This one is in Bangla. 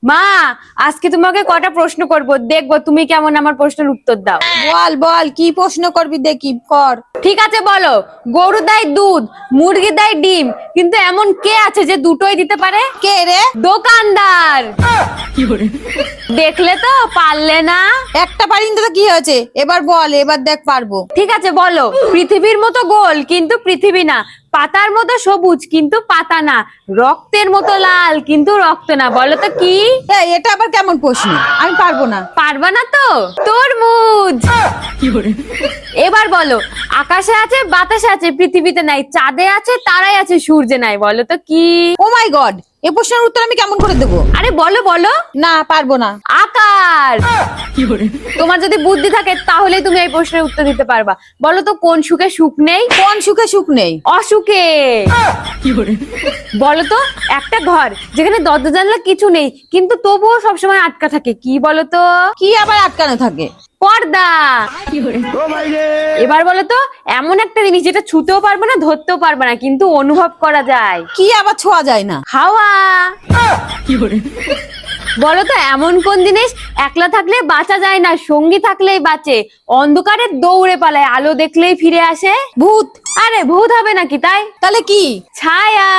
মা, আজকে তোমাকে কটা প্রশ্ন করব, দেখবো তুমি কেমন আমার প্রশ্নের উত্তর দাও। বল বল, কি প্রশ্ন করবি দেখি, কর। ঠিক আছে, বলো। গরু দেয় দুধ, মুরগি দেয় ডিম, কিন্তু এমন কে আছে যে দুটোই দিতে পারে? কে রে? দোকানদার। দেখলে তো, পারলে না। একটা পারিনি তো কি হয়েছে, এবার বল, এবার দেখ পারবো। ঠিক আছে, বলো। পৃথিবীর মতো গোল কিন্তু পৃথিবী না, পাতার মতো সবুজ কিন্তু পাতা না, রক্তের মতো লাল কিন্তু রক্ত না, বলো তো কি? এটা আবার কেমন প্রশ্ন? আমি পারবো না। পারবা না তো? তরমুজ। এবার বলো। আকাশে আছে, বাতাসে আছে, পৃথিবীতে নাই, চাঁদে আছে, তারাই আছে, সূর্যে নাই, বলো তো কি? ও মাই গড, এই প্রশ্নের উত্তর আমি কেমন করে দেবো? আরে বলো বলো। না, পারবো না। আকার। তোমার যদি বুদ্ধি থাকে তাহলে তুমি এই প্রশ্নের উত্তর দিতে পারবা। বলো তো, কোন সুখে সুখ নেই? কোন সুখে সুখ নেই? অসুখে। বলো তো, একটা ঘর যেখানে দরজা জানলা কিছু নেই কিন্তু তবুও সবসময় আটকা থাকে, কি বলো তো? কি আবার আটকানো থাকে? পর্দা। এবার বলো তো, এমন একটা জিনিস যেটা ছুতেও পারবে না, ধরতেও পারবে না, কিন্তু অনুভব করা যায়। কি আবার ছোঁয়া যায় না? হাওয়া। বলো তো, এমন কোন জিনিস একলা থাকলে বাঁচা যায় না, সঙ্গী থাকলেই বাঁচে, অন্ধকারে দৌড়ে পালায়, আলো দেখলেই ফিরে আসে? ভূত। আরে ভূত হবে নাকি তাই? তাহলে কি? ছায়া।